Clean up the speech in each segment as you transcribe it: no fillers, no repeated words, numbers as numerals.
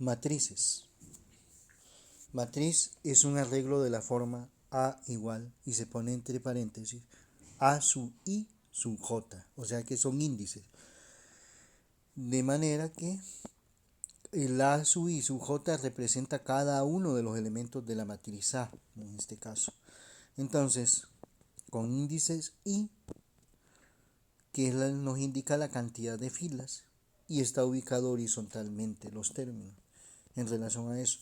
Matrices. Matriz es un arreglo de la forma A igual y se pone entre paréntesis A sub I sub J, o sea que son índices. De manera que el A sub I sub J representa cada uno de los elementos de la matriz A, en este caso. Entonces, con índices I, que nos indica la cantidad de filas, y está ubicado horizontalmente los términos en relación a eso.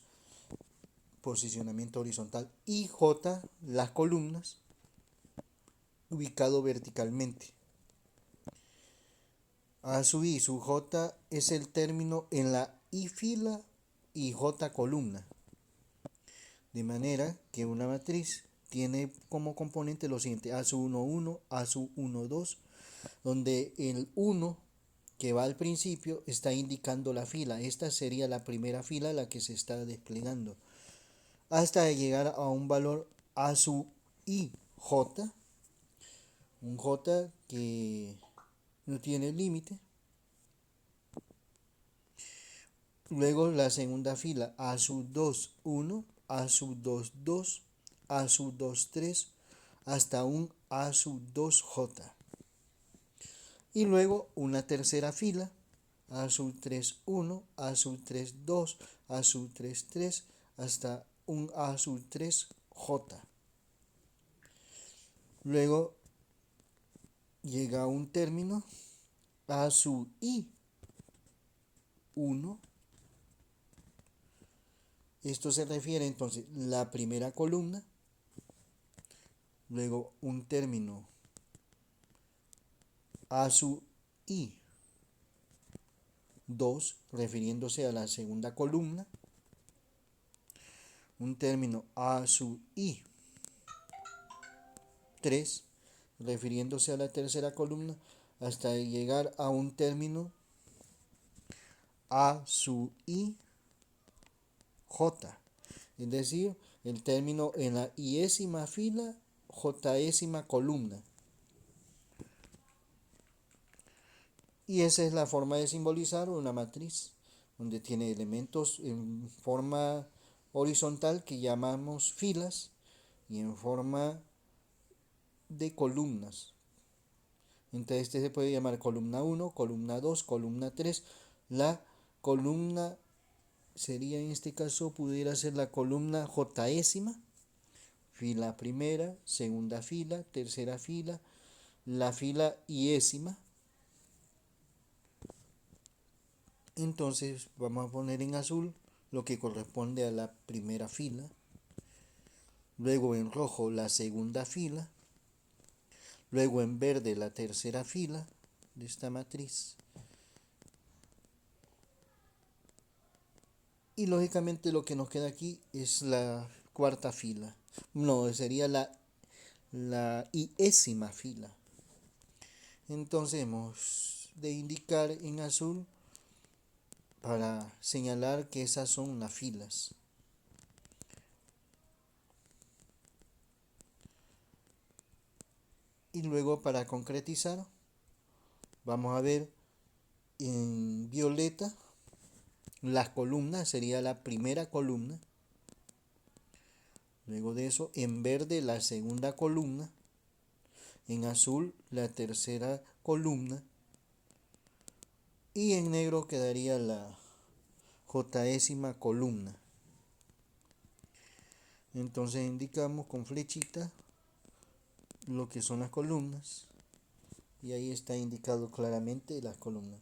Posicionamiento horizontal, y J, las columnas, ubicado verticalmente. A sub I sub J es el término en la I fila y J columna. De manera que una matriz tiene como componente lo siguiente: A sub 1, 1, A sub 1, 2, donde el 1 que va al principio está indicando la fila. Esta sería la primera fila la que se está desplegando, hasta llegar a un valor A sub I J, un J que no tiene límite. Luego la segunda fila A sub 2, 1, A sub 2, 2, A sub 2, 3, hasta un A sub 2 J. Y luego una tercera fila A sub 3, 1, A sub 3, 2, A sub 3, 3, hasta un A sub 3 J. Luego llega a un término A sub I 1. Esto se refiere entonces a la primera columna, luego un término A sub I 2, refiriéndose a la segunda columna, un término A sub I 3, refiriéndose a la tercera columna, hasta llegar a un término A sub I J, es decir, el término en la iésima fila, jésima columna. Y esa es la forma de simbolizar una matriz, donde tiene elementos en forma horizontal que llamamos filas y en forma de columnas. Entonces este se puede llamar columna 1, columna 2, columna 3. La columna sería, en este caso, pudiera ser la columna jésima, fila primera, segunda fila, tercera fila, la fila iésima. Entonces vamos a poner en azul lo que corresponde a la primera fila, luego en rojo la segunda fila, luego en verde la tercera fila de esta matriz, y lógicamente lo que nos queda aquí es la cuarta fila, no, sería la iésima fila. Entonces hemos de indicar en azul para señalar que esas son las filas. Y luego, para concretizar, vamos a ver en violeta las columnas, sería la primera columna. Luego de eso, en verde la segunda columna, en azul la tercera columna, y en negro quedaría la jésima columna. Entonces indicamos con flechita lo que son las columnas, y ahí está indicado claramente las columnas: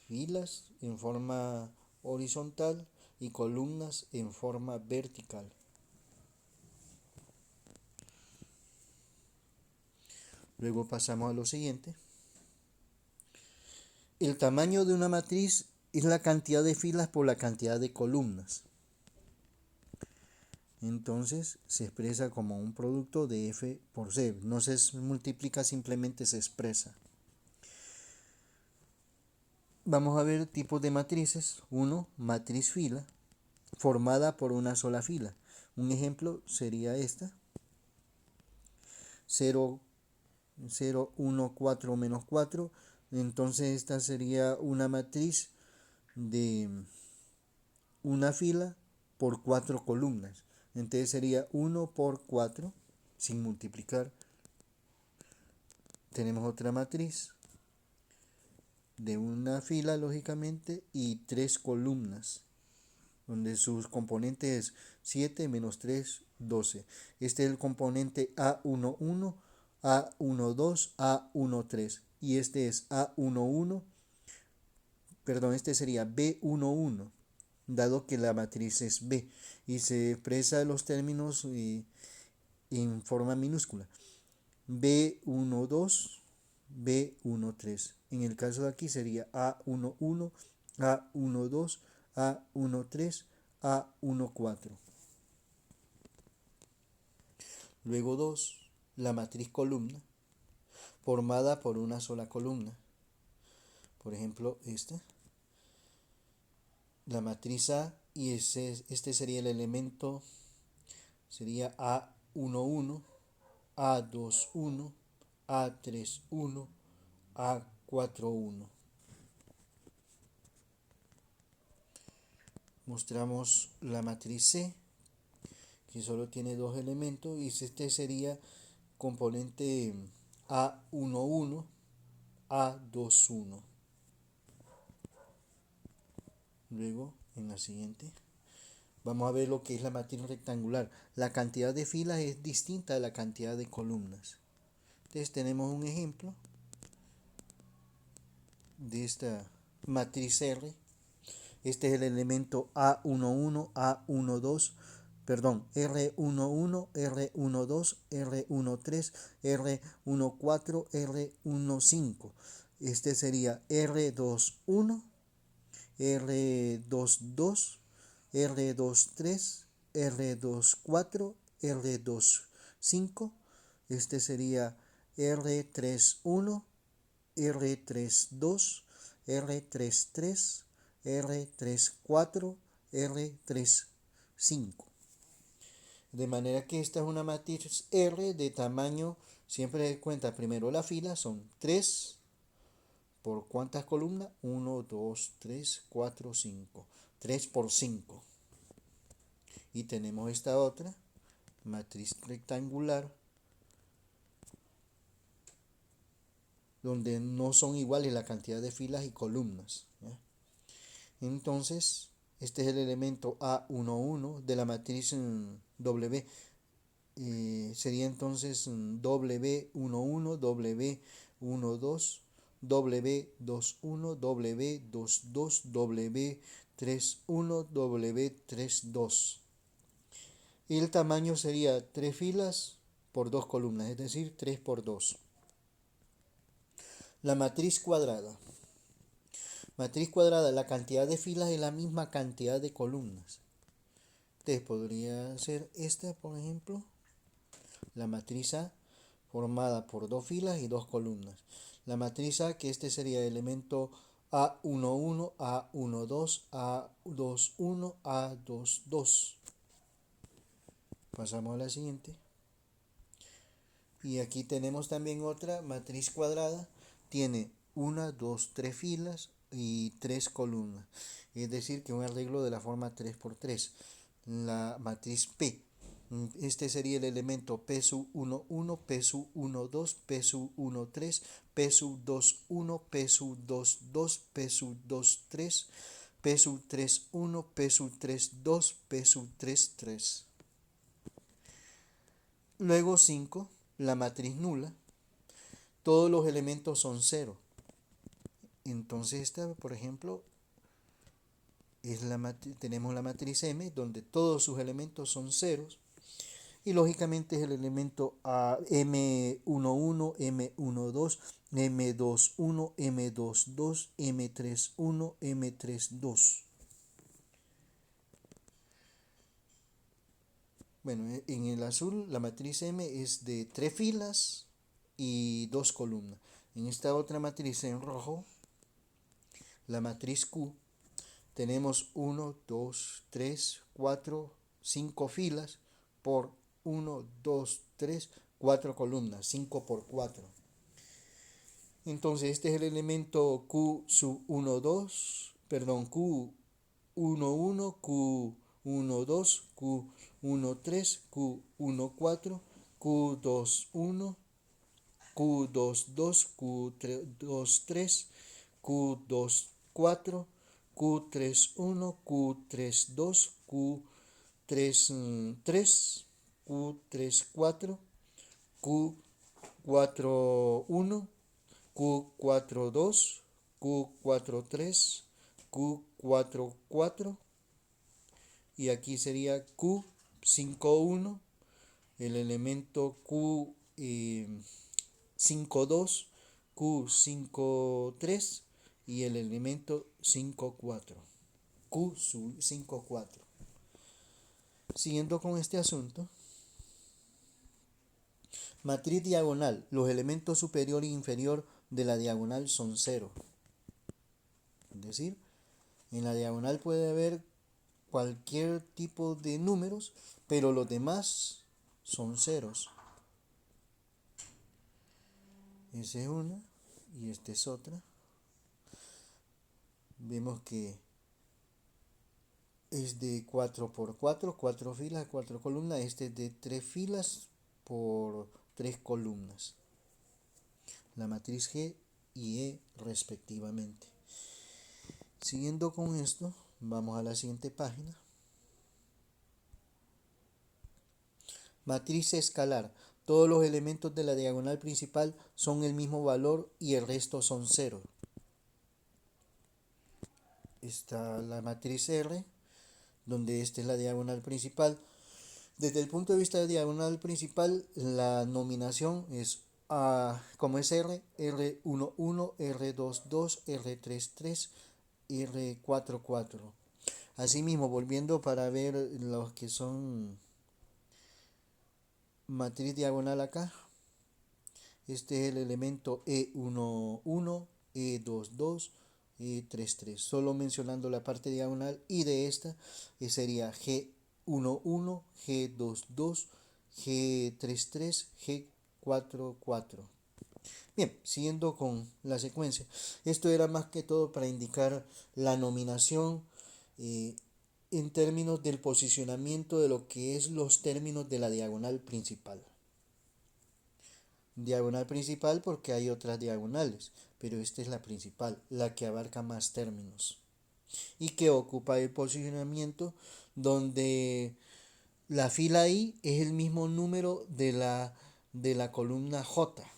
filas en forma horizontal y columnas en forma vertical. Luego pasamos a lo siguiente. El tamaño de una matriz es la cantidad de filas por la cantidad de columnas. Entonces se expresa como un producto de F por C. No se multiplica, simplemente se expresa. Vamos a ver tipos de matrices. 1. Matriz fila, formada por una sola fila. Un ejemplo sería esta: 0, 0, 1, 4, menos 4. Entonces esta sería una matriz de una fila por 4 columnas. Entonces sería 1 por 4 sin multiplicar. Tenemos otra matriz de una fila, lógicamente, y 3 columnas, donde sus componentes es 7 menos 3, 12. Este es el componente A11, A12, A13. Y este es A11, perdón, este sería B11, dado que la matriz es B y se expresa los términos en forma minúscula. B12, B13. En el caso de aquí sería A11, A12, A13, A14. Luego 2, la matriz columna, formada por una sola columna. Por ejemplo, esta, la matriz A, y este sería el elemento, sería A11, A21, A31, A41. Mostramos la matriz C, que solo tiene 2 elementos, y este sería componente A11, A21. Luego, en la siguiente, vamos a ver lo que es la matriz rectangular. La cantidad de filas es distinta a la cantidad de columnas. Entonces tenemos un ejemplo de esta matriz R. Este es el elemento A11, A12, perdón, R11, R12, R13, R14, R15. Este sería R21, R22, R23, R24, R25. Este sería R31, R32, R33, R34, R35. De manera que esta es una matriz R de tamaño, siempre de cuenta primero la fila, son 3 por ¿cuántas columnas? 1, 2, 3, 4, 5. 3 por 5. Y tenemos esta otra matriz rectangular, donde no son iguales la cantidad de filas y columnas, ¿ya? Entonces, este es el elemento A11 de la matriz W. Sería entonces W11, W12, W21, W22, W31, W32. Y el tamaño sería 3 filas por 2 columnas, es decir, 3 por 2. La matriz cuadrada. Matriz cuadrada, la cantidad de filas es la misma cantidad de columnas. Entonces podría ser esta, por ejemplo, la matriz A, formada por 2 filas y 2 columnas. La matriz A, que este sería el elemento A11, A12, A21, A22. Pasamos a la siguiente. Y aquí tenemos también otra matriz cuadrada. Tiene 1, 2, 3 filas y 3 columnas. Es decir, que un arreglo de la forma 3 por 3. La matriz P. Este sería el elemento P sub 1, 1, P sub 1, 2, P sub 1, 3, P sub 2, 1, P sub 2, 2, P sub 2, 3, P sub 3, 1, P sub 3, 2, P sub 3, 3. Luego 5, la matriz nula. Todos los elementos son 0. Entonces esta, por ejemplo, tenemos la matriz M, donde todos sus elementos son ceros. Y lógicamente es el elemento M11, M12, M21, M22, M31, M32. Bueno, en el azul la matriz M es de 3 filas y 2 columnas. En esta otra matriz en rojo, la matriz Q, tenemos 1, 2, 3, 4, 5 filas por 1, 2, 3, 4 columnas, 5 por 4. Entonces este es el elemento Q sub 1, 2, perdón, Q Q11, Q12, Q13, Q14, Q21, Q22, Q23, Q24, Q31, Q32, Q33, Q34, Q41, Q42, Q43, Q44 y aquí sería Q51, el elemento Q52, Q53 y el elemento 54, Q54. Siguiendo con este asunto, matriz diagonal, los elementos superior e inferior de la diagonal son cero. Es decir, en la diagonal puede haber cualquier tipo de números, pero los demás son ceros. Esa es una y esta es otra. Vemos que es de 4 por 4, 4 filas, 4 columnas. Este es de 3 filas por 3 columnas. La matriz G y E respectivamente. Siguiendo con esto, vamos a la siguiente página. Matriz escalar. Todos los elementos de la diagonal principal son el mismo valor y el resto son cero. Está la matriz R, donde esta es la diagonal principal. Desde el punto de vista de diagonal principal, la nominación es como es R, R11, R22, R33, R44. Asimismo, volviendo para ver los que son matriz diagonal acá, este es el elemento E11, E22, E33. Solo mencionando la parte diagonal y de esta sería G11, G22, G33, G44. Bien, siguiendo con la secuencia. Esto era más que todo para indicar la nominación en términos del posicionamiento de lo que es los términos de la diagonal principal. Diagonal principal porque hay otras diagonales, pero esta es la principal, la que abarca más términos y que ocupa el posicionamiento donde la fila I es el mismo número de la columna J.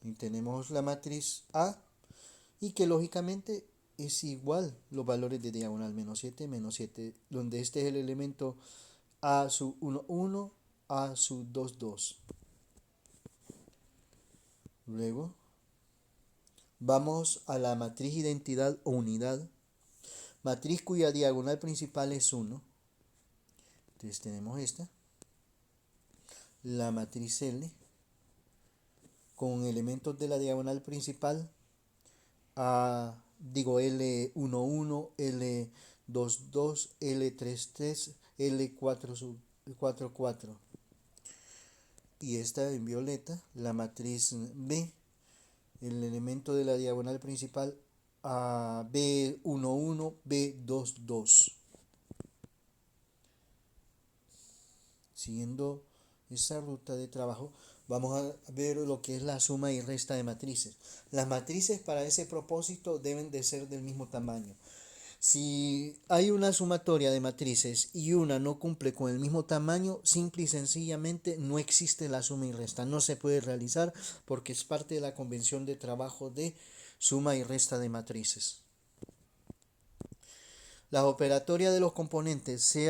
Y tenemos la matriz A y que lógicamente es igual los valores de diagonal menos 7, donde este es el elemento A sub 1, 1, A sub 2, 2. Luego vamos a la matriz identidad o unidad, matriz cuya diagonal principal es 1. Entonces tenemos esta, la matriz L, con elementos de la diagonal principal, L11, L22, L33, L4, 4. Y esta en violeta, la matriz B, el elemento de la diagonal principal a B11, B22. Siguiendo esa ruta de trabajo, vamos a ver lo que es la suma y resta de matrices. Las matrices para ese propósito deben de ser del mismo tamaño. Si hay una sumatoria de matrices y una no cumple con el mismo tamaño, simple y sencillamente no existe la suma y resta. No se puede realizar porque es parte de la convención de trabajo de suma y resta de matrices. La operatoria de los componentes se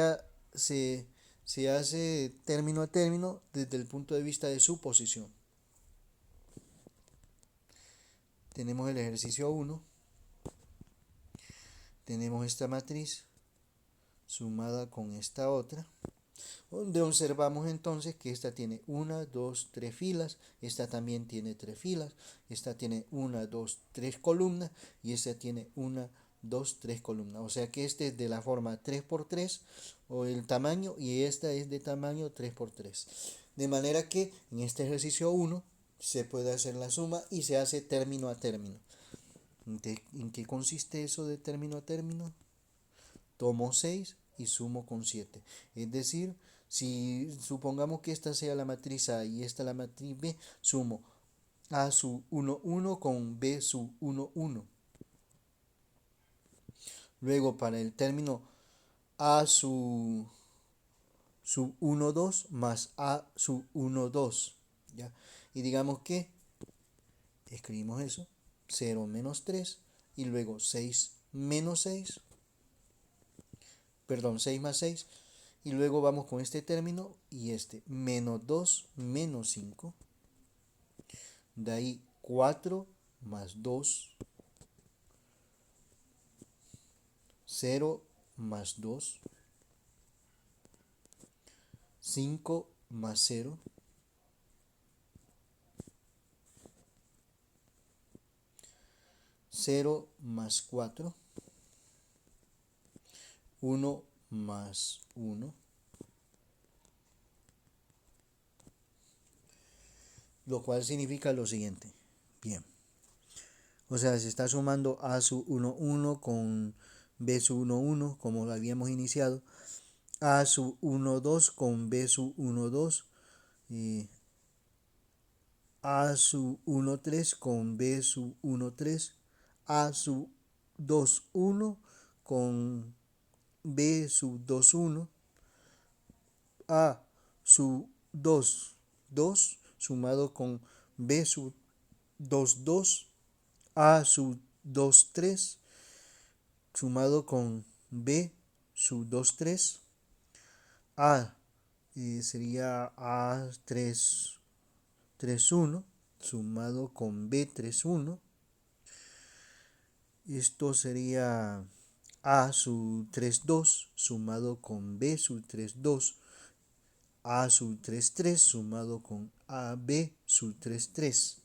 hace término a término desde el punto de vista de su posición. Tenemos el ejercicio 1. Tenemos esta matriz sumada con esta otra, donde observamos entonces que esta tiene 1, 2, 3 filas, esta también tiene 3 filas, esta tiene 1, 2, 3 columnas y esta tiene 1, 2, 3 columnas. O sea que este es de la forma 3x3 o el tamaño y esta es de tamaño 3x3. De manera que en este ejercicio 1 se puede hacer la suma y se hace término a término. ¿En qué consiste eso de término a término? Tomo 6 y sumo con 7. Es decir, si supongamos que esta sea la matriz A y esta la matriz B, sumo A sub 1, 1 con B sub 1, 1. Luego para el término A sub 1, 2 más A sub 1, 2. ¿Ya? Y digamos que escribimos eso, 0 menos 3 y luego 6 menos 6, perdón, 6 más 6, y luego vamos con este término y este, menos 2 menos 5, de ahí 4 más 2, 0 más 2, 5 más 0, 0 más 4, 1 más 1, lo cual significa lo siguiente. Bien, o sea, se está sumando A sub 1, 1 con B sub 1, 1, como lo habíamos iniciado, A sub 1, 2 con B sub 1, 2, A sub 1, 3 con B sub 1, 3, A sub 2, 1 con B sub 2, 1, A sub 2, 2 sumado con B sub 2, 2, A sub 2, 3 sumado con B sub 2, 3, A sería A 3, 3, 1 sumado con B 3, 1. Esto sería A sub 3, 2 sumado con B sub 3, 2. A sub 3, 3 sumado con AB sub 3, 3.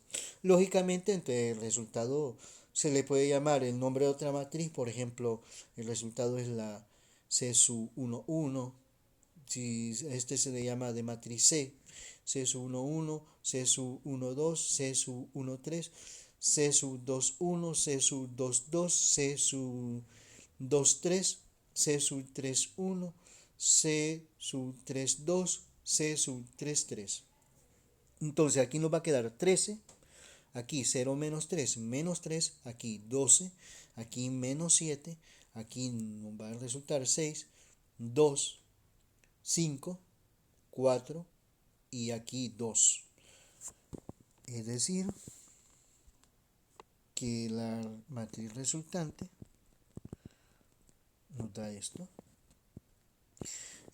Lógicamente, entre el resultado se le puede llamar el nombre de otra matriz. Por ejemplo, el resultado es la C sub 1, 1. Si este se le llama de matriz C, C sub 1, 1, C sub 1, 2, C sub 1, 3, C sub 2, 1, C sub 2, 2, C sub 2, 3, C sub 3, 1, C sub 3, 2, C sub 3, 3. Entonces aquí nos va a quedar 13, aquí 0 menos 3, aquí 12, aquí menos 7, aquí nos va a resultar 6, 2, 5, 4 y aquí 2. Es decir, que la matriz resultante nos da esto.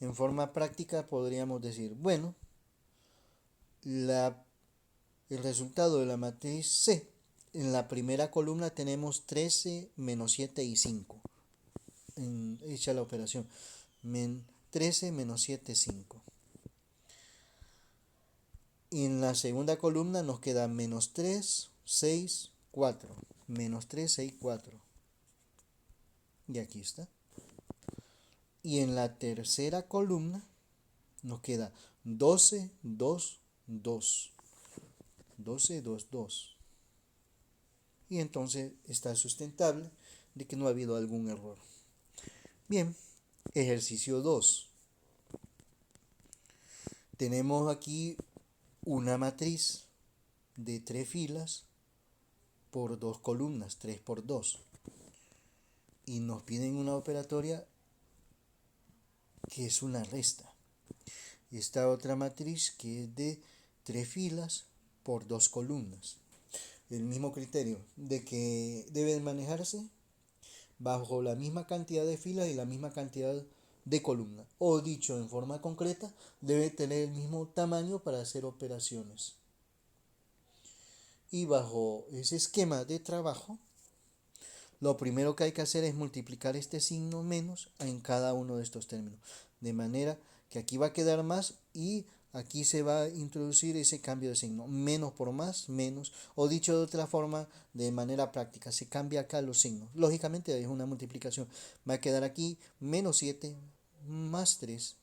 En forma práctica podríamos decir, bueno, el resultado de la matriz C, en la primera columna tenemos 13, menos 7 y 5. Hecha la operación. 13 menos 7, 5. Y en la segunda columna nos queda menos 3, 6, 4. Menos 3, 6, 4. Y aquí está. Y en la tercera columna nos queda 12, 2, 2. 12, 2, 2. Y entonces está sustentable de que no ha habido algún error. Bien, ejercicio 2. Tenemos aquí una matriz de 3 filas por 2 columnas, 3 por 2. Y nos piden una operatoria que es una resta. Esta otra matriz que es de 3 filas por 2 columnas. El mismo criterio de que deben manejarse bajo la misma cantidad de filas y la misma cantidad de columnas. O dicho en forma concreta, debe tener el mismo tamaño para hacer operaciones. Y bajo ese esquema de trabajo, lo primero que hay que hacer es multiplicar este signo menos en cada uno de estos términos. De manera que aquí va a quedar más y aquí se va a introducir ese cambio de signo. Menos por más, menos. O dicho de otra forma, de manera práctica, se cambia acá los signos. Lógicamente es una multiplicación. Va a quedar aquí menos 7 más 3.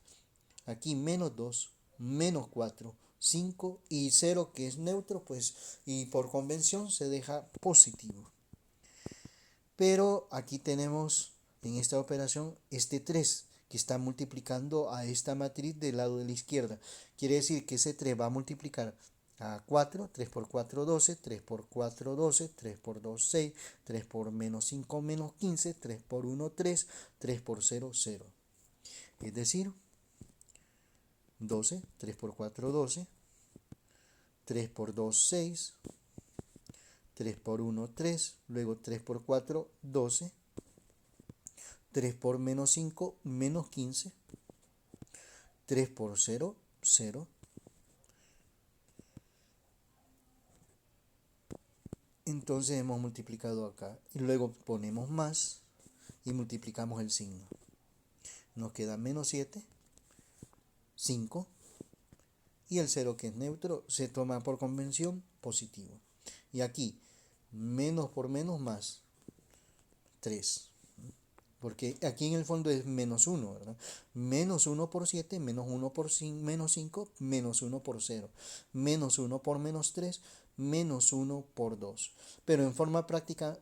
Aquí menos 2, menos 4, 5 y 0 que es neutro, pues y por convención se deja positivo. Pero aquí tenemos en esta operación este 3 que está multiplicando a esta matriz del lado de la izquierda. Quiere decir que ese 3 va a multiplicar a 4, 3 por 4, 12, 3 por 4, 12, 3 por 2, 6, 3 por menos 5, menos 15, 3 por 1, 3, 3 por 0, 0. Es decir, 12, 3 por 4, 12, 3 por 2, 6, 3 por 1, 3, luego 3 por 4, 12, 3 por menos 5, menos 15, 3 por 0, 0. Entonces hemos multiplicado acá. Y luego ponemos más y multiplicamos el signo. Nos queda menos 7, 5. Y el 0 que es neutro se toma por convención positivo. Y aquí, menos por menos más, 3. Porque aquí en el fondo es menos 1, ¿verdad? Menos 1 por 7, menos 1 por menos 5, menos 1 por 0. Menos 1 por menos 3, menos 1 por 2. Pero en forma práctica,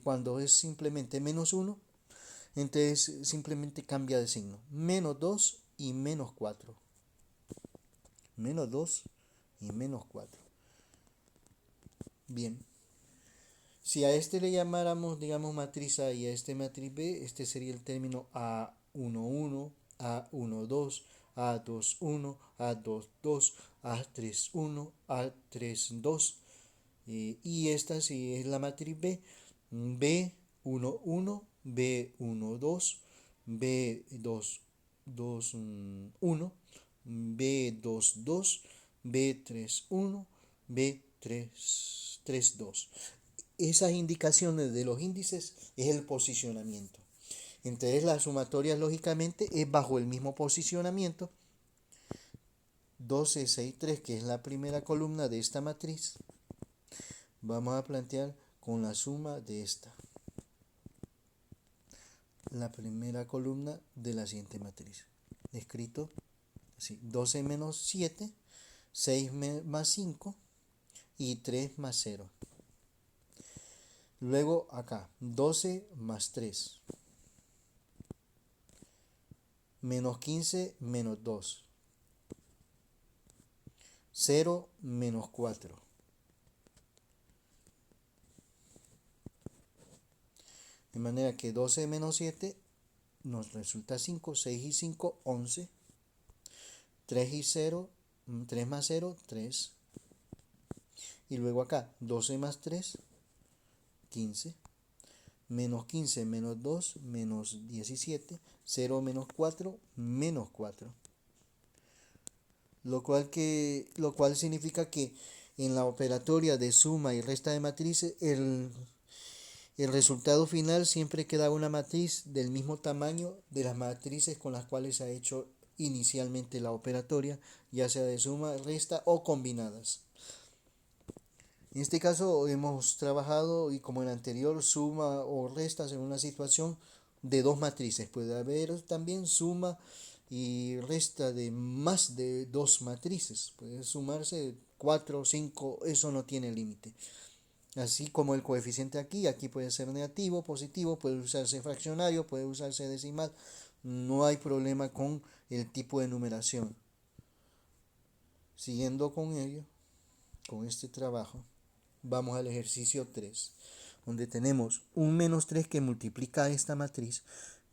cuando es simplemente menos 1, entonces simplemente cambia de signo. Menos 2 y menos 4. Menos 2 y menos 4. Bien. Si a este le llamáramos, digamos, matriz A y a este matriz B, este sería el término A11, A12, A21, A22, A31, A32. Y esta sí es la matriz B, B11, B12, B22, B22, B31, B332. Esas indicaciones de los índices es el posicionamiento. Entonces las sumatorias lógicamente es bajo el mismo posicionamiento. 12, 6, 3, que es la primera columna de esta matriz, vamos a plantear con la suma de esta. La primera columna de la siguiente matriz. Escrito así, 12 menos 7, 6 más 5 y 3 más 0. Luego acá, 12 más 3, menos 15 menos 2, 0 menos 4. De manera que 12 menos 7 nos resulta 5, 6 y 5, 11, 3 y 0, 3 más 0, 3. Y luego acá, 12 más 3, 15. Menos 15 menos 2, menos 17. 0 menos 4, menos 4. Lo cual significa que en la operatoria de suma y resta de matrices, el resultado final siempre queda una matriz del mismo tamaño de las matrices con las cuales se ha hecho inicialmente la operatoria, ya sea de suma, resta o combinadas. En este caso hemos trabajado, y como en el anterior, suma o restas en una situación de dos matrices. Puede haber también suma y resta de más de dos matrices. Puede sumarse 4 o 5, eso no tiene límite. Así como el coeficiente aquí puede ser negativo, positivo, puede usarse fraccionario, puede usarse decimal. No hay problema con el tipo de numeración. Siguiendo con ello, con este trabajo, vamos al ejercicio 3, donde tenemos un menos 3 que multiplica esta matriz.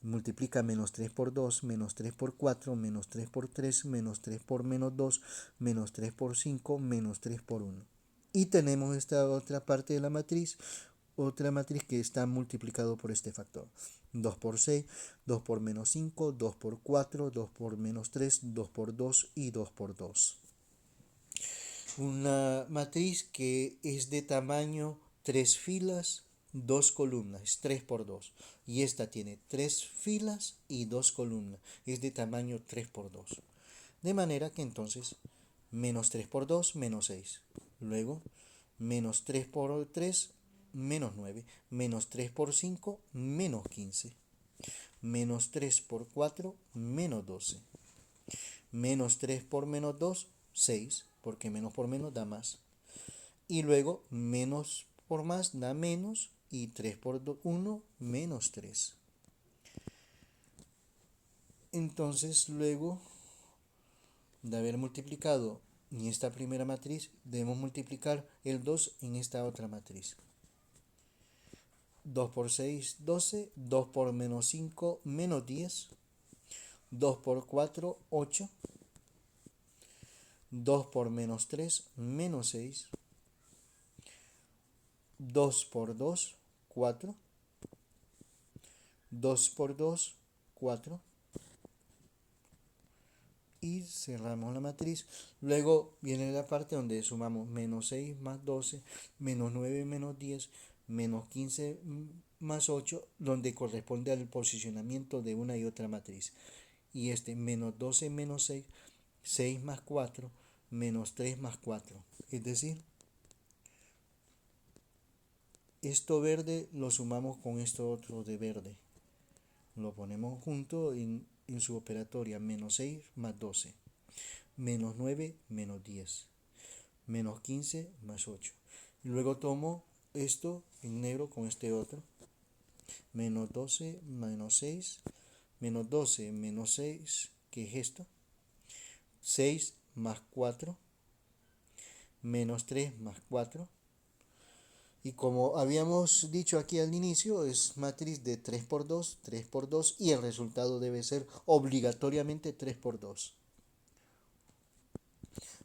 Multiplica menos 3 por 2, menos 3 por 4, menos 3 por 3, menos 3 por menos 2, menos 3 por 5, menos 3 por 1. Y tenemos esta otra parte de la matriz, otra matriz que está multiplicado por este factor. 2 por 6, 2 por menos 5, 2 por 4, 2 por menos 3, 2 por 2 y 2 por 2. Una matriz que es de tamaño 3 filas, 2 columnas, 3 por 2. Y esta tiene 3 filas y 2 columnas, es de tamaño 3 por 2. De manera que entonces, menos 3 por 2, menos 6. Luego, menos 3 por 3, menos 9. Menos 3 por 5, menos 15. Menos 3 por 4, menos 12. Menos 3 por menos 2, 6, porque menos por menos da más. Y luego menos por más da menos y 3 por 1, menos 3. Entonces, luego de haber multiplicado en esta primera matriz, debemos multiplicar el 2 en esta otra matriz. 2 por 6, 12. 2 por menos 5, menos 10. 2 por 4, 8. 2 por menos 3, menos 6. 2 por 2, 4. 2 por 2, 4. Y cerramos la matriz. Luego viene la parte donde sumamos menos 6 más 12, menos 9 menos 10, menos 15 más 8, donde corresponde al posicionamiento de una y otra matriz. Y menos 12 menos 6, 6 más 4, menos 3 más 4. Es decir, esto verde lo sumamos con esto otro de verde. Lo ponemos junto en su operatoria, menos 6 más 12, menos 9 menos 10, menos 15 más 8. Luego tomo esto en negro con este otro, menos 12 menos 6, menos 12 menos 6, que es esto, 6 más 4, menos 3 más 4. Y como habíamos dicho aquí al inicio, es matriz de 3 por 2, 3 por 2, y el resultado debe ser obligatoriamente 3 por 2.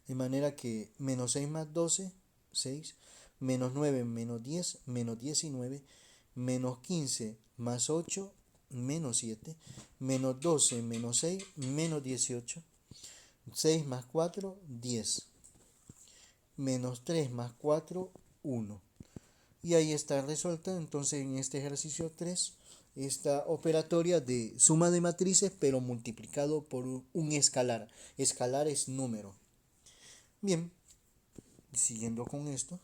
De manera que menos 6 más 12, 6, menos 9 menos 10, menos 19, menos 15 más 8, menos 7, menos 12 menos 6, menos 18, 6 más 4, 10, menos 3 más 4, 1. Y ahí está resuelta entonces en este ejercicio 3 esta operatoria de suma de matrices pero multiplicado por un escalar. Escalar es número. Bien, siguiendo con esto,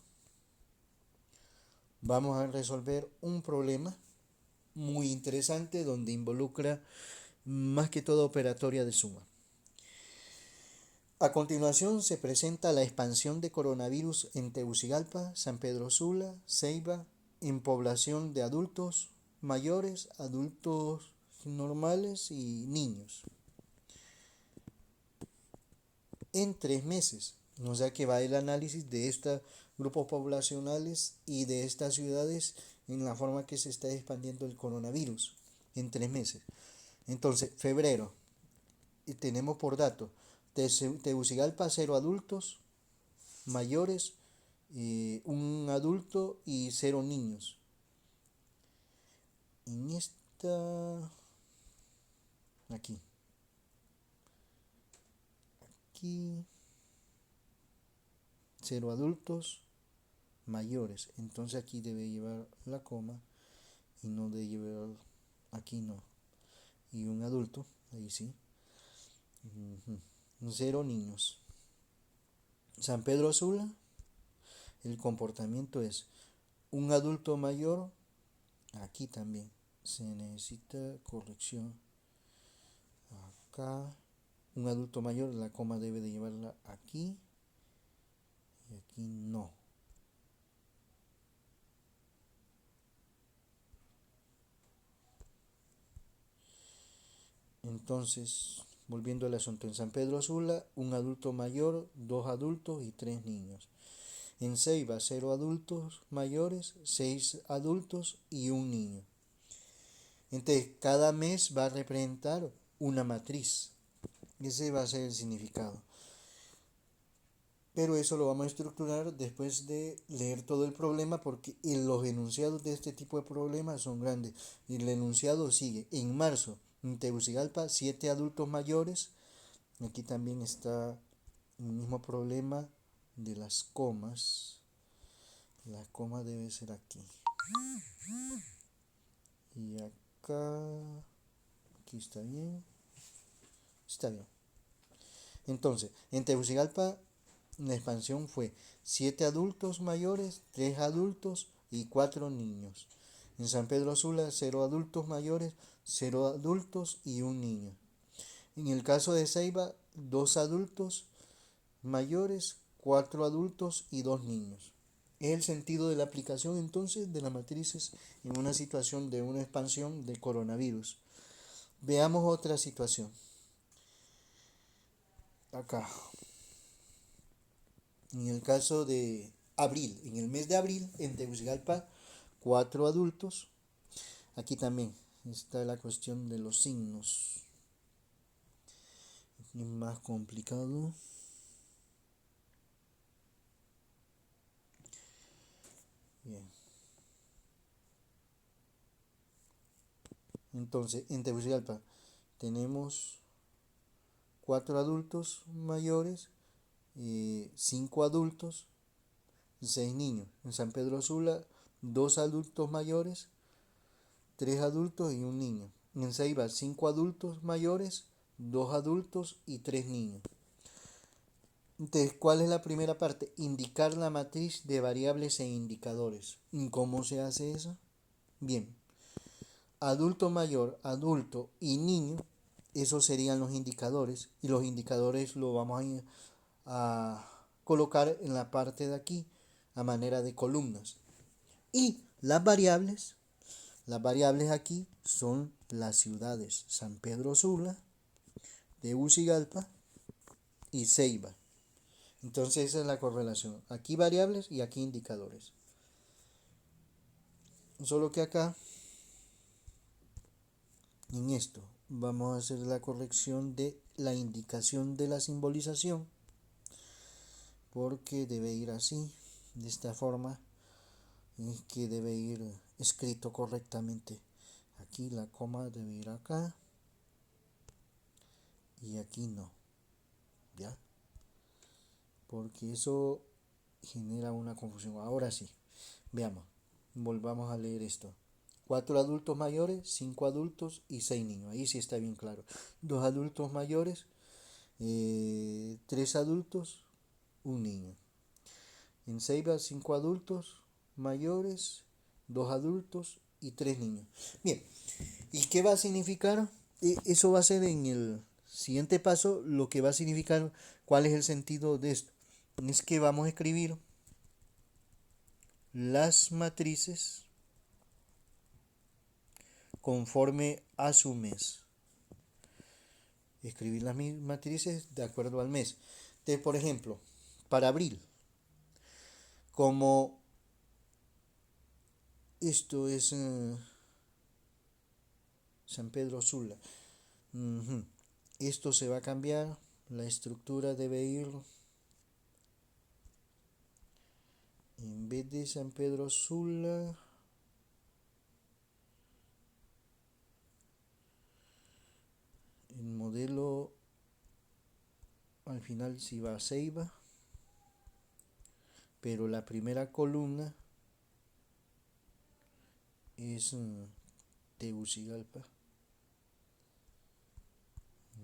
vamos a resolver un problema muy interesante donde involucra más que todo operatoria de suma. A continuación se presenta la expansión de coronavirus en Tegucigalpa, San Pedro Sula, Ceiba, en población de adultos mayores, adultos normales y niños. En 3 meses, o sea que va el análisis de estos grupos poblacionales y de estas ciudades en la forma que se está expandiendo el coronavirus en 3 meses. Entonces, febrero, y tenemos por dato, Tegucigalpa 0 adultos mayores, un adulto y 0 niños. En aquí, aquí, 0 adultos mayores. Entonces aquí debe llevar la coma y no debe llevar, aquí no. Y un adulto, ahí sí. 0 niños. San Pedro Sula, el comportamiento es un adulto mayor, aquí también se necesita corrección. Acá, un adulto mayor, la coma debe de llevarla aquí y aquí no. Entonces, volviendo al asunto, en San Pedro Sula, un adulto mayor, 2 adultos y 3 niños. En Ceiba, 0 adultos mayores, 6 adultos y un niño. Entonces, cada mes va a representar una matriz. Ese va a ser el significado. Pero eso lo vamos a estructurar después de leer todo el problema porque los enunciados de este tipo de problemas son grandes. Y el enunciado sigue. En marzo, en Tegucigalpa, 7 adultos mayores. Aquí también está el mismo problema de las comas. La coma debe ser aquí. Y acá. Aquí está bien. Está bien. Entonces, en Tegucigalpa la expansión fue 7 adultos mayores, 3 adultos y 4 niños. En San Pedro Sula, 0 adultos mayores, 0 adultos y un niño. En el caso de Ceiba, 2 adultos mayores, 4 adultos y 2 niños. Es el sentido de la aplicación entonces de las matrices en una situación de una expansión de coronavirus. Veamos otra situación. Acá, en el caso de abril, en el mes de abril, en Tegucigalpa, 4 adultos. Aquí también está la cuestión de los signos. Es más complicado. Bien. Entonces, en Tegucigalpa tenemos 4 adultos mayores, 5 adultos, 6 niños. En San Pedro Sula, 2 adultos mayores, 3 adultos y un niño. En Ceiba, 5 adultos mayores, 2 adultos y 3 niños. Entonces, ¿cuál es la primera parte? Indicar la matriz de variables e indicadores. ¿Y cómo se hace eso? Bien, adulto mayor, adulto y niño, esos serían los indicadores. Y los indicadores lo vamos a colocar en la parte de aquí a manera de columnas. Y las variables aquí son las ciudades San Pedro Sula, Tegucigalpa y Ceiba. Entonces esa es la correlación. Aquí variables y aquí indicadores. Solo que acá, en esto, vamos a hacer la corrección de la indicación de la simbolización. Porque debe ir así, de esta forma. Es que debe ir escrito correctamente. Aquí la coma debe ir acá. Y aquí no. ¿Ya? Porque eso genera una confusión. Ahora sí, veamos. Volvamos a leer esto. 4 adultos mayores, 5 adultos y 6 niños. Ahí sí está bien claro. 2 adultos mayores, 3 adultos, un niño. En Ceiba, 5 adultos mayores, 2 adultos y 3 niños. Bien, ¿y qué va a significar? Eso va a ser en el siguiente paso lo que va a significar cuál es el sentido de esto. Es que vamos a escribir las matrices conforme a su mes. Escribir las matrices de acuerdo al mes. Entonces, por ejemplo, para abril, como esto es San Pedro Sula, esto se va a cambiar, la estructura debe ir, en vez de San Pedro Sula, el modelo al final sí va a Ceiba, pero la primera columna es Tegucigalpa,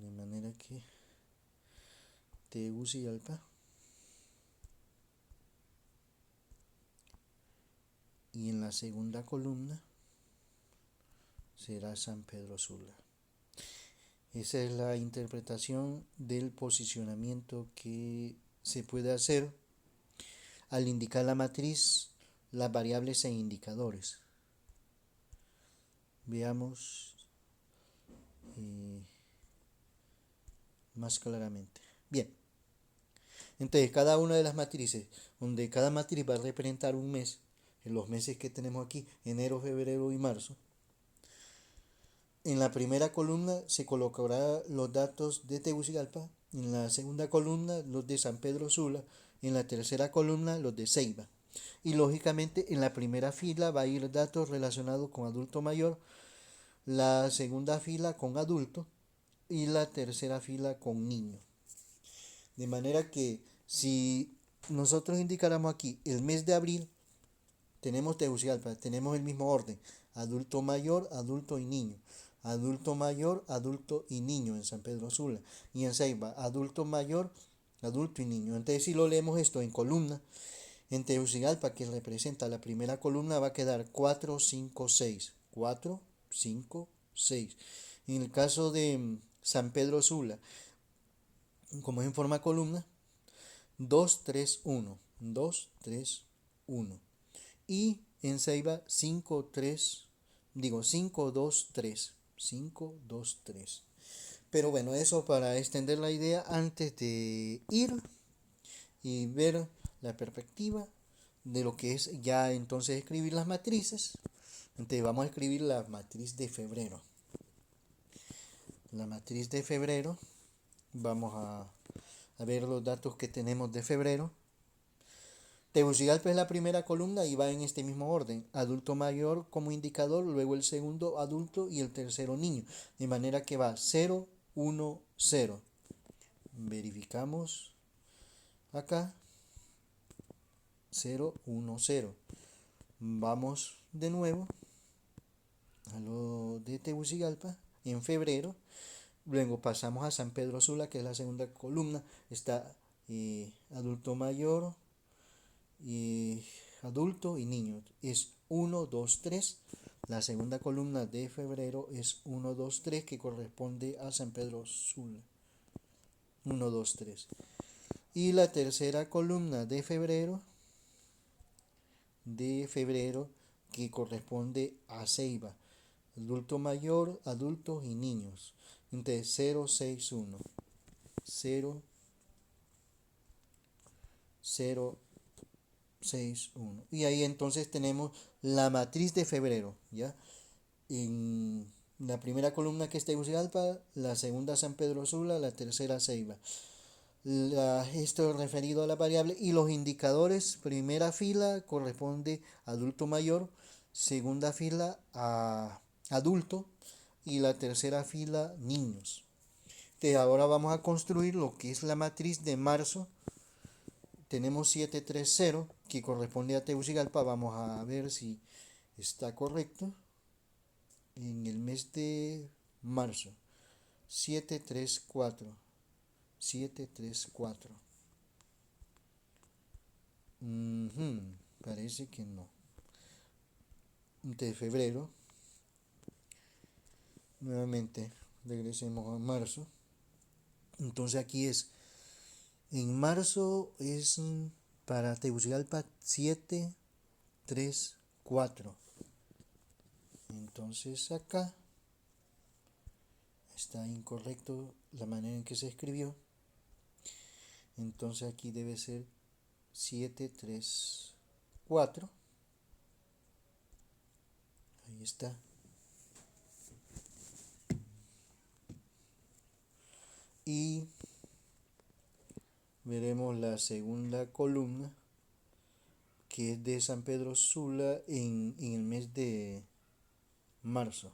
de manera que Tegucigalpa, y en la segunda columna será San Pedro Sula. Esa es la interpretación del posicionamiento que se puede hacer al indicar la matriz, las variables e indicadores. Veamos más claramente. Bien, entonces cada una de las matrices, donde cada matriz va a representar un mes, en los meses que tenemos aquí, enero, febrero y marzo, en la primera columna se colocará los datos de Tegucigalpa, en la segunda columna los de San Pedro Sula, en la tercera columna los de Ceiba. Y lógicamente en la primera fila va a ir datos relacionados con adulto mayor, la segunda fila con adulto y la tercera fila con niño. De manera que si nosotros indicáramos aquí el mes de abril, tenemos Tegucigalpa, tenemos el mismo orden, adulto mayor, adulto y niño. Adulto mayor, adulto y niño en San Pedro Sula. Y en Ceiba, adulto mayor, adulto y niño. Entonces si lo leemos esto en columna, en Tegucigalpa, que representa la primera columna, va a quedar 4, 5, 6. 4, 5, 6. En el caso de San Pedro Sula, como es en forma columna, 2, 3, 1. 2, 3, 1. Y en Ceiba 5, 3, digo 5, 2, 3. 5, 2, 3. Pero bueno, eso para extender la idea antes de ir y ver la perspectiva de lo que es ya entonces escribir las matrices. Entonces vamos a escribir la matriz de febrero. La matriz de febrero, vamos a ver los datos que tenemos de febrero. Tegucigalpa es la primera columna y va en este mismo orden. Adulto mayor como indicador, luego el segundo adulto y el tercero niño. De manera que va 0, 1, 0. Verificamos acá. 0, 1, 0. Vamos de nuevo a lo de Tegucigalpa en febrero. Luego pasamos a San Pedro Sula, que es la segunda columna. Está adulto mayor, adulto y niño. Es 1, 2, 3. La segunda columna de febrero es 1, 2, 3, que corresponde a San Pedro Sula. 1, 2, 3. Y la tercera columna de febrero que corresponde a Ceiba. Adulto mayor, adultos y niños. Entonces 0, 6, 1. 0, 0, 6, 1. Y ahí entonces tenemos la matriz de febrero, ¿ya? En la primera columna que es Tegucigalpa, la segunda San Pedro Sula, la tercera Ceiba. Esto es referido a la variable y los indicadores, primera fila corresponde a adulto mayor, segunda fila a adulto y la tercera fila niños. Entonces ahora vamos a construir lo que es la matriz de marzo. Tenemos 730 que corresponde a Tegucigalpa. Vamos a ver si está correcto. En el mes de marzo. 734. 734. Parece que no. De febrero. Nuevamente regresemos a marzo. Entonces aquí es. En marzo es para Tegucigalpa 734. Entonces acá está incorrecto la manera en que se escribió. Entonces aquí debe ser 734. Ahí está. Y veremos la segunda columna que es de San Pedro Sula en el mes de marzo.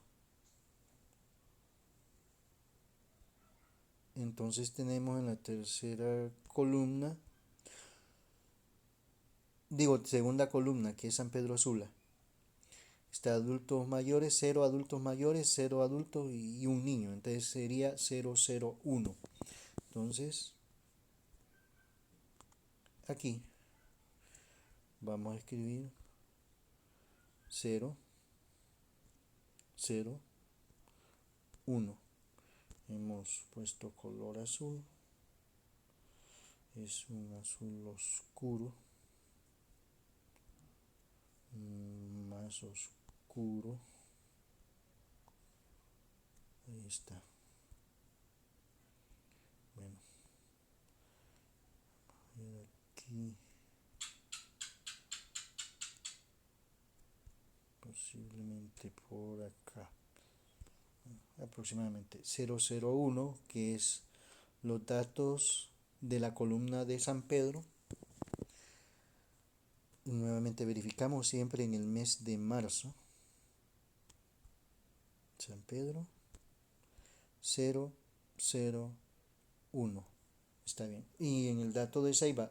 Entonces tenemos en la tercera columna, segunda columna, que es San Pedro Sula. Está adultos mayores, 0 adultos mayores, 0 adultos y un niño. Entonces sería 001. Entonces, aquí vamos a escribir 0, 0, 1. Hemos puesto color azul. Es un azul oscuro. Más oscuro. Ahí está. Bueno. Aquí. Posiblemente por acá. Aproximadamente 001, que es los datos de la columna de San Pedro. Y nuevamente verificamos siempre en el mes de marzo. San Pedro 001. Está bien. Y en el dato de Ceiba,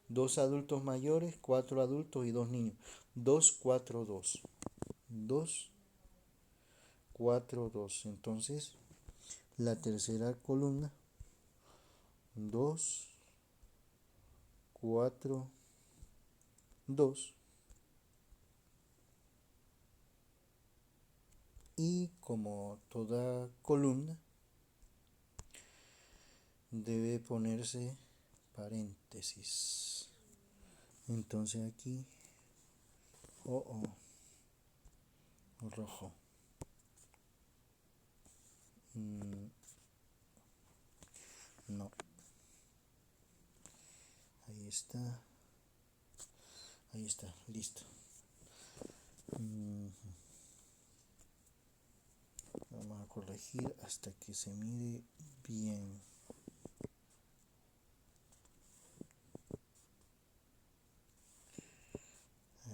2 adultos mayores, 4 adultos y 2 niños. 2, 4, 2. 2, 4, 2. Entonces, la tercera columna, 2, 4, 2. Y como toda columna, debe ponerse paréntesis. Entonces aquí Oh, oh, rojo. No, ahí está. Ahí está, listo. Vamos a corregir hasta que se mire bien.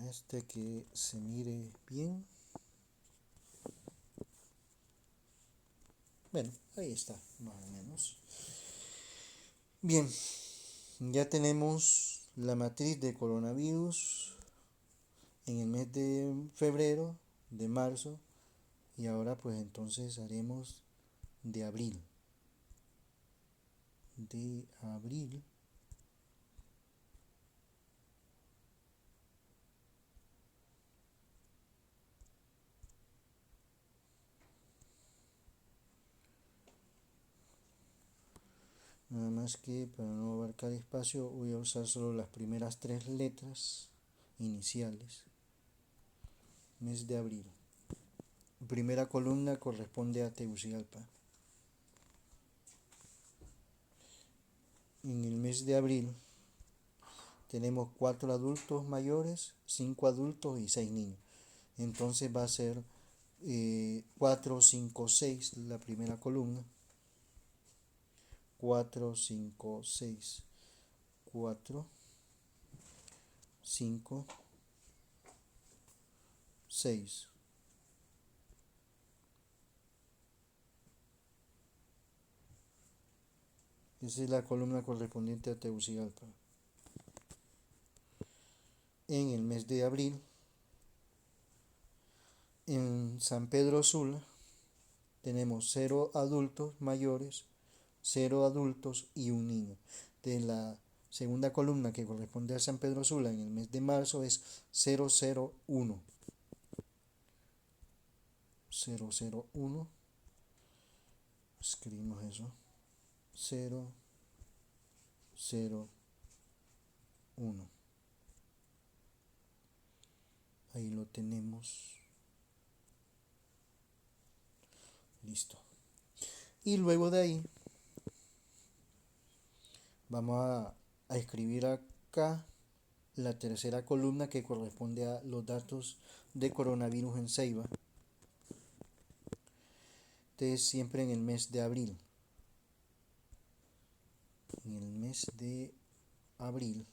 Hasta que se mire bien. Bueno, ahí está, más o menos. Bien, ya tenemos la matriz de coronavirus en el mes de febrero, de marzo, y ahora pues entonces haremos de abril. De abril. Nada más que para no abarcar espacio voy a usar solo las primeras tres letras iniciales. Mes de abril. Primera columna corresponde a Tegucigalpa. En el mes de abril tenemos 4 adultos mayores, 5 adultos y 6 niños. Entonces va a ser 4, 5, 6 la primera columna. 4, 5, 6. 4, 5, 6. Esa es la columna correspondiente a Tegucigalpa. En el mes de abril, en San Pedro Sula, tenemos 0 adultos mayores, 0 adultos y un niño. De la segunda columna que corresponde a San Pedro Sula en el mes de marzo es 001. 001. Escribimos eso. 001. Ahí lo tenemos. Listo. Y luego de ahí vamos a escribir acá la tercera columna que corresponde a los datos de coronavirus en Ceiba. Entonces siempre en el mes de abril. En el mes de abril.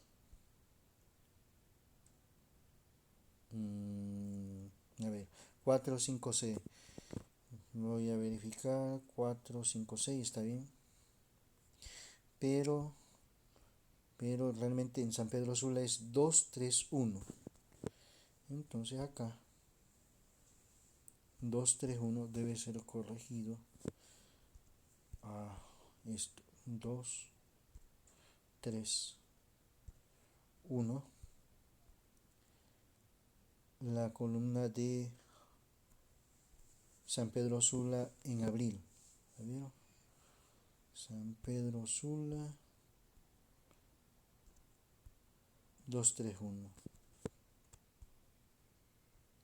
A ver, 4, 5, 6. Voy a verificar. 4, 5, 6, está bien. Pero realmente en San Pedro Sula es 2, 3, 1. Entonces acá 2, 3, 1 debe ser corregido a esto. 2, 3, 1. La columna de San Pedro Sula en abril. ¿Vieron? San Pedro Sula 2, 3, 1.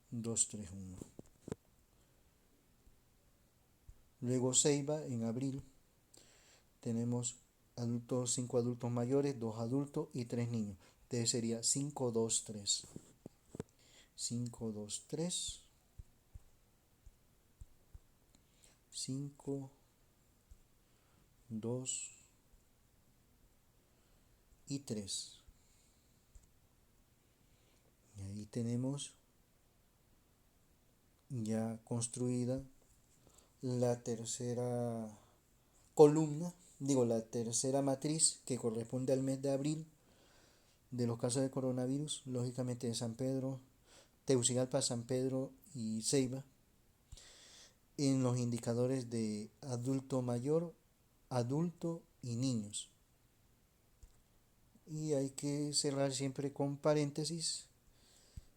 2, 3, 1. Luego Ceiba en abril tenemos 5 adultos mayores, 2 adultos y 3 niños. Entonces sería 5, 2, 3. 5, 2, 3. 5, 2 y 3. Y ahí tenemos ya construida la tercera columna, la tercera matriz que corresponde al mes de abril de los casos de coronavirus, lógicamente de San Pedro, Tegucigalpa, San Pedro y Ceiba, en los indicadores de adulto mayor, adulto y niños. Y hay que cerrar siempre con paréntesis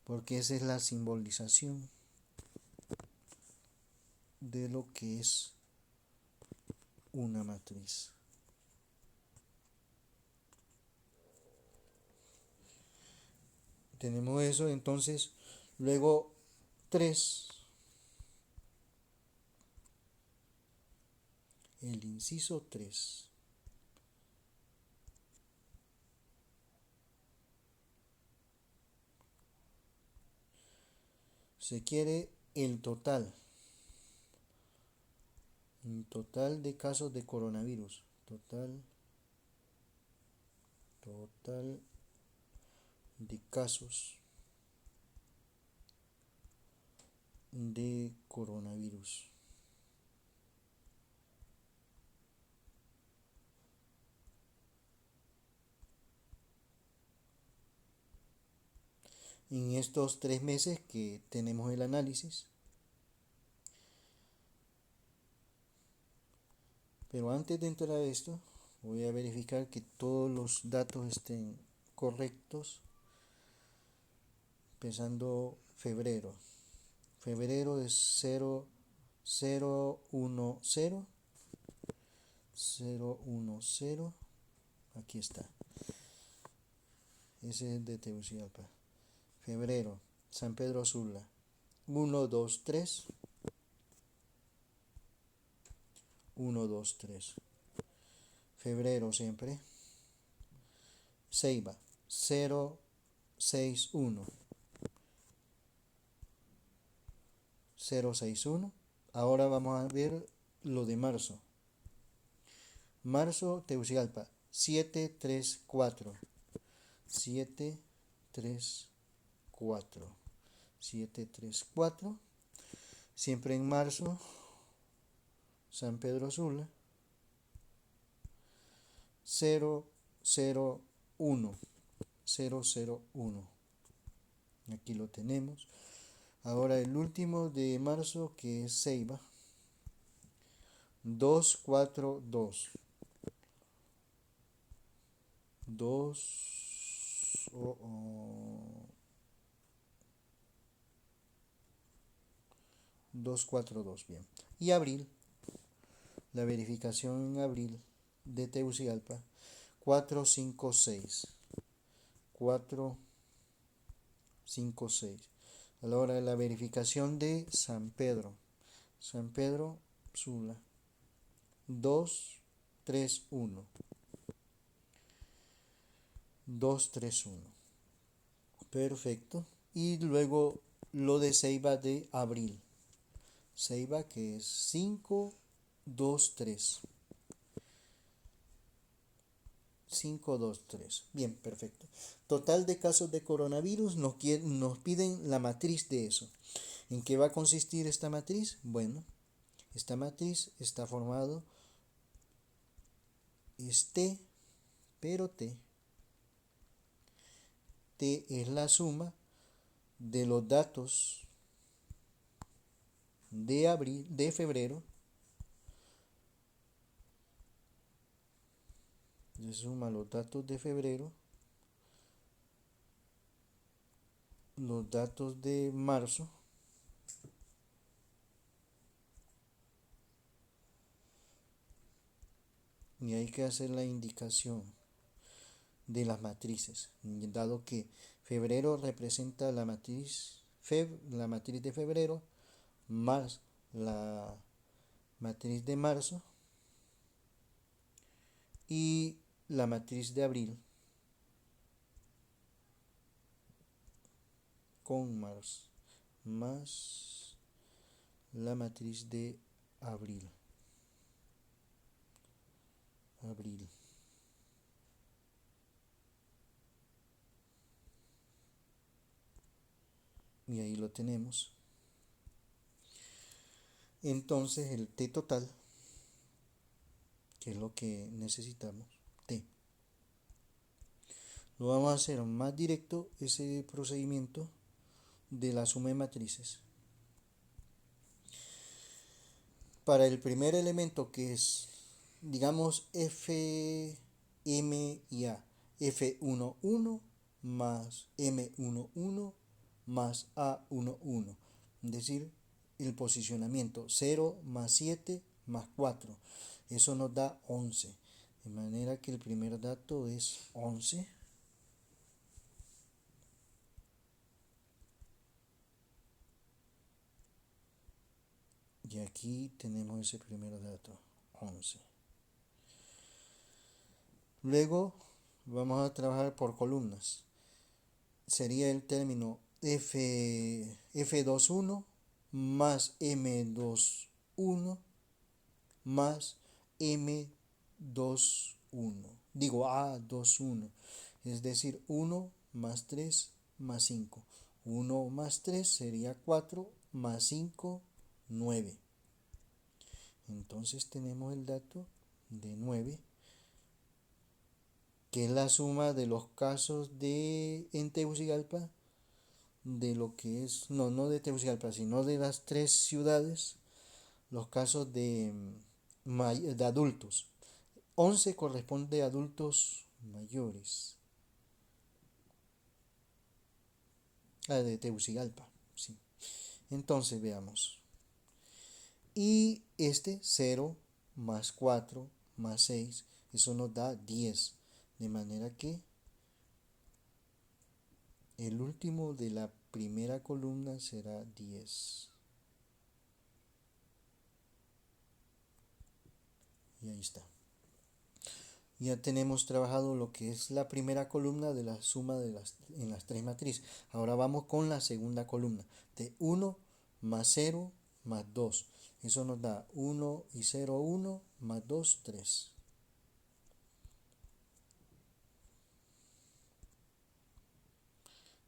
porque esa es la simbolización de lo que es una matriz. Tenemos eso, entonces Luego 3, el inciso 3. Se quiere el total de casos de coronavirus. Total de casos de coronavirus. En estos 3 meses que tenemos el análisis. Pero antes de entrar a esto, voy a verificar que todos los datos estén correctos. Empezando febrero. Febrero es 0, 0, 1, 0. 0, 1, 0. Aquí está. Ese es de Tegucigalpa. Febrero, San Pedro Sula. 1, 2, 3. 1, 2, 3. Febrero siempre. Ceiba. 0, 6, 1. 0, 6, 1. Ahora vamos a ver lo de marzo. Marzo, Tegucigalpa. 7, 3, 4. 7, 3, 4. 7, 3, 4. Siempre en marzo, San Pedro Sula. 0, 0, 1. 0, 0, 1. Aquí lo tenemos. Ahora el último de marzo, que es Ceiba. 2, 4, 2. 2, 2, 4, 2. Bien. Y abril, la verificación en abril de Tegucigalpa. 4, 5, 6. 4, 5, 6. A la hora de la verificación de San Pedro. San Pedro Sula. 2, 3, 1. 2, 3, 1. Perfecto. Y luego lo de Ceiba de abril. Ceiba, que es 5, 2, 3. 5, 2, 3. Bien, perfecto. Total de casos de coronavirus, nos piden la matriz de eso. ¿En qué va a consistir esta matriz? Bueno, esta matriz está formado, es T, pero T es la suma de los datos de abril, de febrero. Se suma los datos de febrero, los datos de marzo, y hay que hacer la indicación de las matrices, dado que febrero representa la matriz de febrero, más la matriz de marzo y la matriz de abril con más la matriz de abril. Y ahí lo tenemos. Entonces el T total, que es lo que necesitamos, T. Lo vamos a hacer más directo, ese procedimiento de la suma de matrices. Para el primer elemento, que es, digamos, F, M y A, F11 más M11 más A11, es decir, el posicionamiento 0 más 7 más 4, eso nos da 11, de manera que el primer dato es 11. Y aquí tenemos ese primer dato, 11. Luego vamos a trabajar por columnas. Sería el término F21 más M21 más M21. Digo A21. Es decir, 1 más 3 más 5. 1 más 3 sería 4 más 5, 9. Entonces tenemos el dato de 9, que es la suma de los casos de en Tegucigalpa, de lo que es, no de Tegucigalpa, sino de las tres ciudades, los casos de adultos. 11 corresponde a adultos mayores. De Tegucigalpa, sí. Entonces veamos. Y este 0 más 4 más 6, eso nos da 10. De manera que el último de la primera columna será 10. Y ahí está. Ya tenemos trabajado lo que es la primera columna de la suma en las tres matrices. Ahora vamos con la segunda columna, de 1 más 0 más 2. Eso nos da 1 y 0, 1 más 2, 3.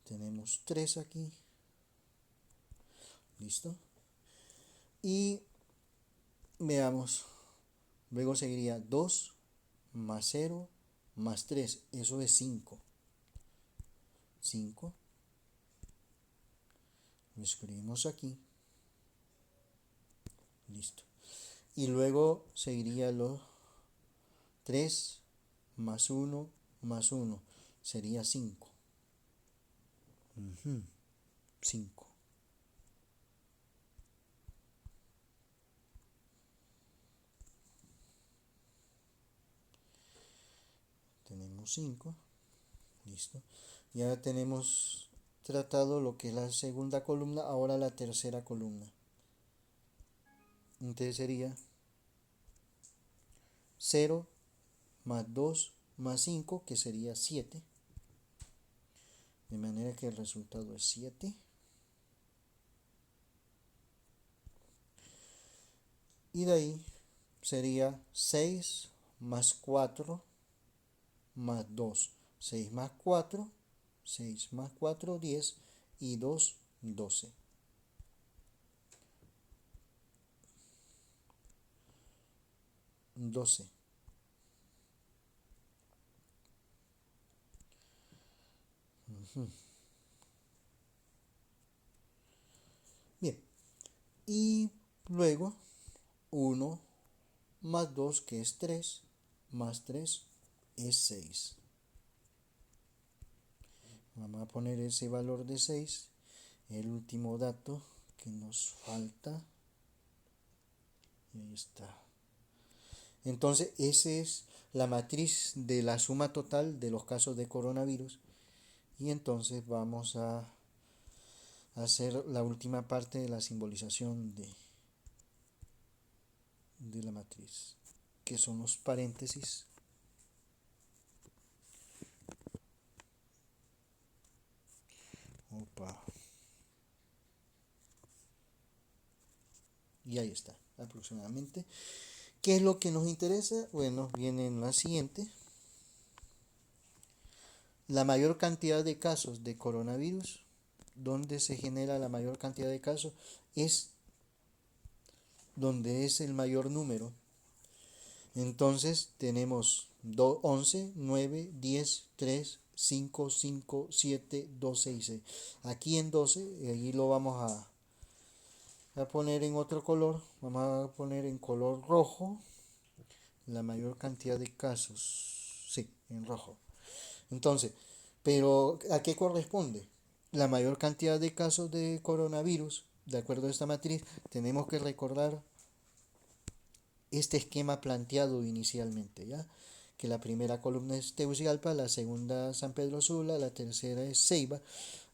Tenemos 3 aquí. Listo. Y veamos. Luego seguiría 2 más 0 más 3. Eso es 5. 5. Lo escribimos aquí. Listo. Y luego seguiría los 3 más 1 más 1. Sería 5. 5. Tenemos 5. Listo. Ya tenemos tratado lo que es la segunda columna, ahora la tercera columna. Entonces sería 0 más 2 más 5, que sería 7. De manera que el resultado es 7. Y de ahí sería 6 más 4 más 2. 6 más 4, 6 más 4, 10 y 2, 12. 12. Bien. Y luego 1 más 2, que es 3, más 3 es 6. Vamos a poner ese valor de 6. El último dato que nos falta. Y ahí está. Entonces, esa es la matriz de la suma total de los casos de coronavirus. Y entonces vamos a hacer la última parte de la simbolización de la matriz, que son los paréntesis. Opa. Y ahí está, aproximadamente. ¿Qué es lo que nos interesa? Bueno, viene en la siguiente. La mayor cantidad de casos de coronavirus, donde se genera la mayor cantidad de casos, es donde es el mayor número. Entonces tenemos 11, 9, 10, 3, 5, 5, 7, 12 y 6. Aquí en 12, ahí lo vamos a poner en otro color. Vamos a poner en color rojo la mayor cantidad de casos. Sí, en rojo. Entonces, pero ¿a qué corresponde? La mayor cantidad de casos de coronavirus, de acuerdo a esta matriz, tenemos que recordar este esquema planteado inicialmente, ¿ya? Que la primera columna es Tegucigalpa, la segunda San Pedro Sula, la tercera es Ceiba,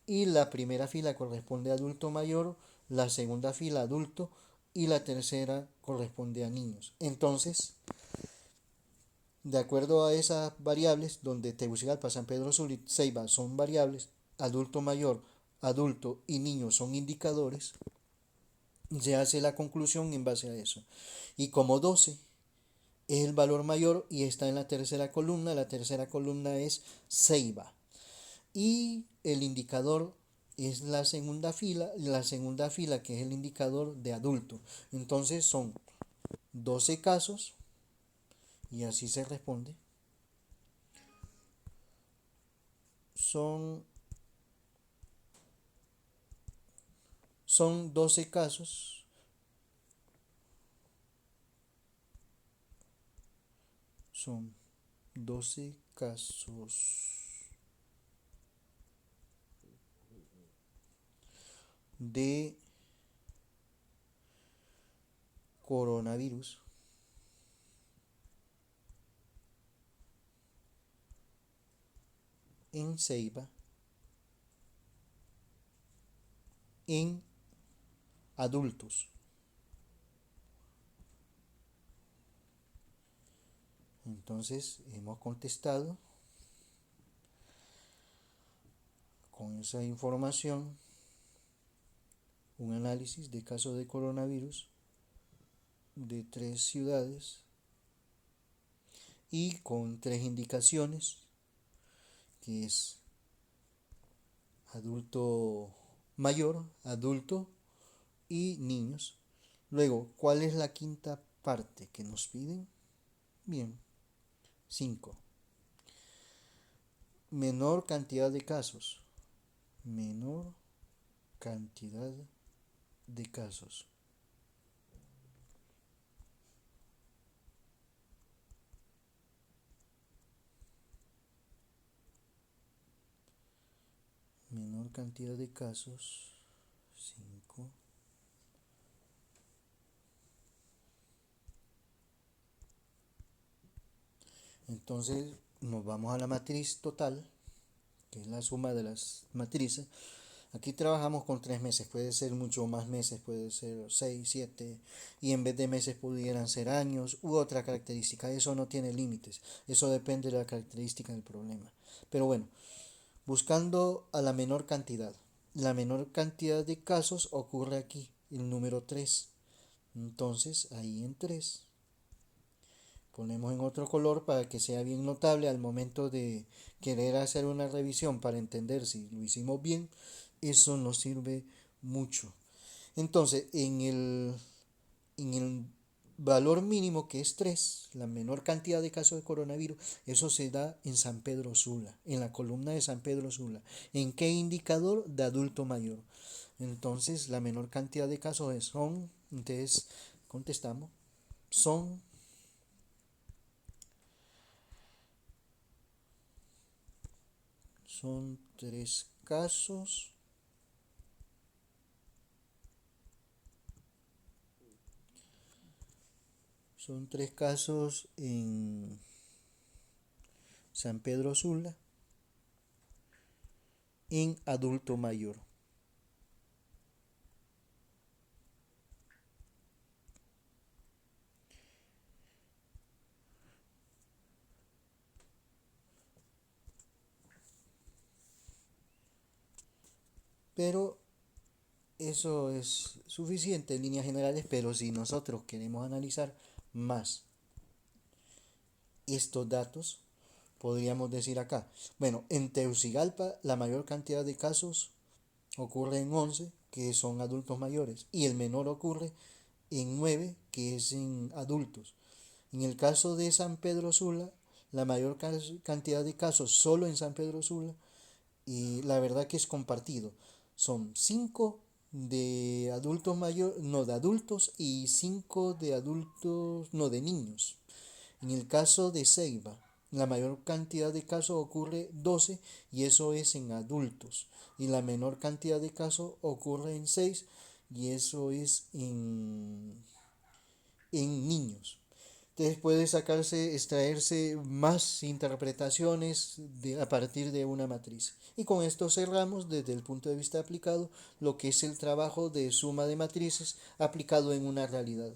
y la primera fila corresponde a adulto mayor, la segunda fila adulto, y la tercera corresponde a niños. Entonces, de acuerdo a esas variables, donde Tegucigalpa, San Pedro Sula y Ceiba son variables, adulto mayor, adulto y niño son indicadores, se hace la conclusión en base a eso. Y como 12 es el valor mayor y está en la tercera columna es Ceiba. Y el indicador es la segunda fila que es el indicador de adulto. Entonces son 12 casos y así se responde. Son, son 12 casos, son 12 casos de coronavirus en Ceiba en adultos. Entonces hemos contestado con esa información un análisis de casos de coronavirus de 3 ciudades y con 3 indicaciones, que es adulto mayor, adulto y niños. Luego, ¿cuál es la quinta parte que nos piden? Bien, 5. Menor cantidad de casos. Menor cantidad de casos. Menor cantidad de casos. 5. Entonces nos vamos a la matriz total, que es la suma de las matrices. Aquí trabajamos con 3 meses, puede ser mucho más meses, puede ser 6, 7, y en vez de meses pudieran ser años u otra característica. Eso no tiene límites, eso depende de la característica del problema. Pero bueno, buscando a la menor cantidad. La menor cantidad de casos ocurre aquí, el número 3. Entonces, ahí en 3 ponemos en otro color para que sea bien notable al momento de querer hacer una revisión para entender si lo hicimos bien. Eso nos sirve mucho. Entonces, en el valor mínimo, que es 3, la menor cantidad de casos de coronavirus, eso se da en San Pedro Sula, en la columna de San Pedro Sula. ¿En qué indicador? De adulto mayor. Entonces, la menor cantidad de casos entonces contestamos, son Son 3 casos. Son 3 casos en San Pedro Sula, en adulto mayor. Pero eso es suficiente en líneas generales, pero si nosotros queremos analizar más estos datos, podríamos decir acá, bueno, en Tegucigalpa la mayor cantidad de casos ocurre en 11, que son adultos mayores, y el menor ocurre en 9, que es en adultos. En el caso de San Pedro Sula, la mayor cantidad de casos solo en San Pedro Sula, y la verdad que es compartido. Son 5 de adultos mayores, no de adultos, y 5 de adultos, no de niños. En el caso de Ceiba, la mayor cantidad de casos ocurre 12 y eso es en adultos. Y la menor cantidad de casos ocurre en 6 y eso es en niños. Entonces puede sacarse, extraerse más interpretaciones a partir de una matriz. Y con esto cerramos desde el punto de vista aplicado lo que es el trabajo de suma de matrices aplicado en una realidad.